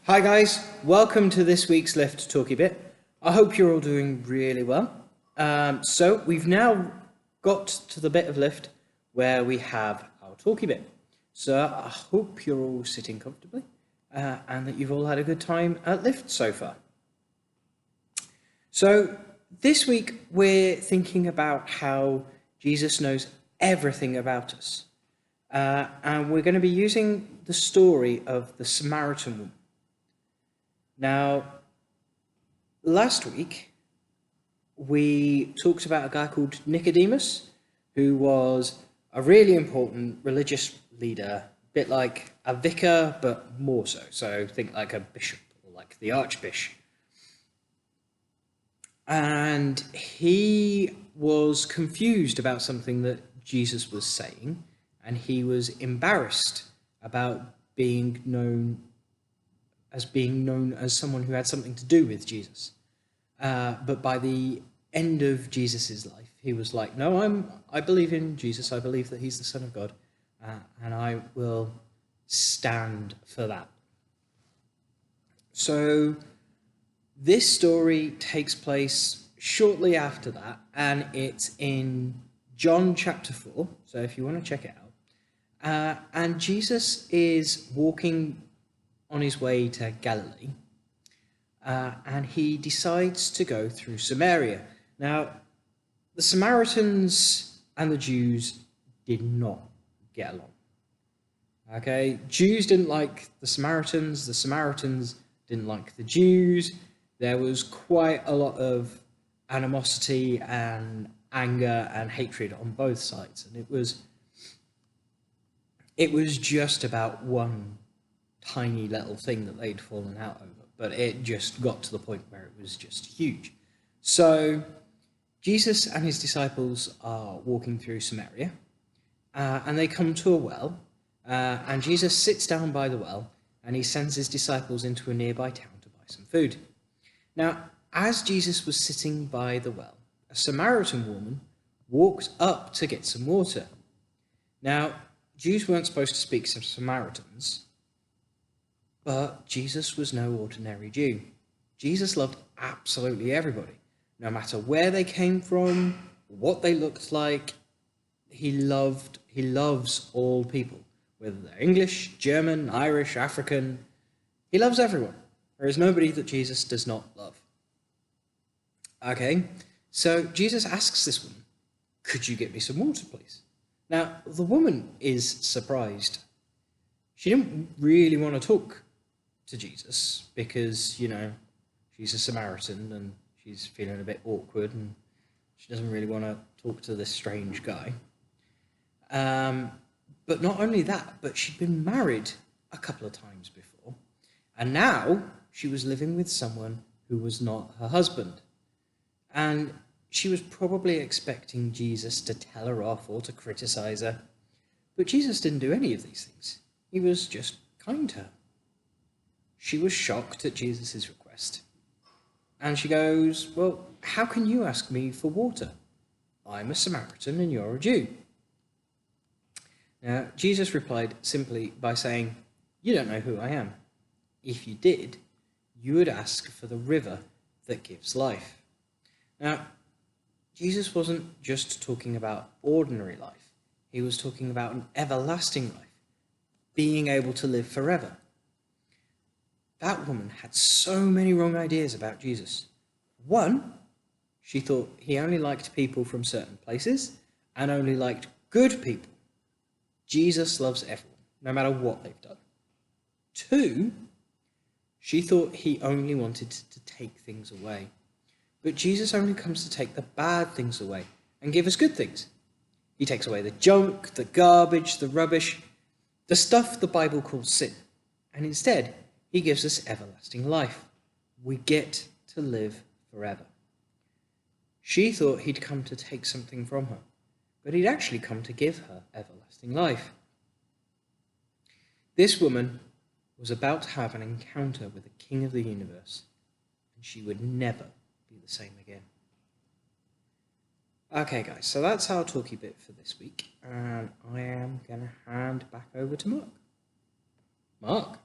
Hi guys, welcome to this week's Lift Talkie Bit. I hope you're all doing really well. So we've now got to the bit of Lift where we have our Talkie Bit. So I hope you're all sitting comfortably and that you've all had a good time at Lift so far. So this week we're thinking about how Jesus knows everything about us. And we're going to be using the story of the Samaritan Woman. Now, last week, we talked about a guy called Nicodemus, who was a really important religious leader, a bit like a vicar, but more so. So think like a bishop, or like the archbishop. And he was confused about something that Jesus was saying, and he was embarrassed about being known as someone who had something to do with Jesus. But by the end of Jesus's life, he was like, no, I believe in Jesus. I believe that he's the Son of God, and I will stand for that. So this story takes place shortly after that, and it's in John chapter 4. So if you want to check it out. And Jesus is walking on his way to Galilee, and he decides to go through Samaria. Now, the Samaritans and the Jews did not get along. Okay, Jews didn't like the Samaritans didn't like the Jews. There was quite a lot of animosity and anger and hatred on both sides, and it was just about one tiny little thing that they'd fallen out over, but it just got to the point where it was just huge. So Jesus and his disciples are walking through Samaria, and they come to a well, and Jesus sits down by the well, and he sends his disciples into a nearby town to buy some food. Now, as Jesus was sitting by the well, a Samaritan woman walked up to get some water. Now, Jews weren't supposed to speak to Samaritans, but Jesus was no ordinary Jew. Jesus loved absolutely everybody, no matter where they came from, what they looked like. He loves all people, whether they're English, German, Irish, African. He loves everyone. There is nobody that Jesus does not love. Okay, so Jesus asks this woman, "Could you get me some water, please?" Now, the woman is surprised. She didn't really want to talk to Jesus because, she's a Samaritan and she's feeling a bit awkward and she doesn't really want to talk to this strange guy. But not only that, but she'd been married a couple of times before, and now she was living with someone who was not her husband. And she was probably expecting Jesus to tell her off or to criticize her. But Jesus didn't do any of these things. He was just kind to her. She was shocked at Jesus' request. And she goes, "Well, how can you ask me for water? I'm a Samaritan and you're a Jew." Now, Jesus replied simply by saying, "You don't know who I am. If you did, you would ask for the river that gives life." Now, Jesus wasn't just talking about ordinary life. He was talking about an everlasting life, being able to live forever. That woman had so many wrong ideas about Jesus. One, she thought he only liked people from certain places and only liked good people. Jesus loves everyone, no matter what they've done. Two, she thought he only wanted to take things away. But Jesus only comes to take the bad things away and give us good things. He takes away the junk, the garbage, the rubbish, the stuff the Bible calls sin. And instead, he gives us everlasting life. We get to live forever. She thought he'd come to take something from her, but he'd actually come to give her everlasting life. This woman was about to have an encounter with the King of the universe, and she would never be the same again. Okay guys, so that's our talkie bit for this week, and I am going to hand back over to Mark. Mark?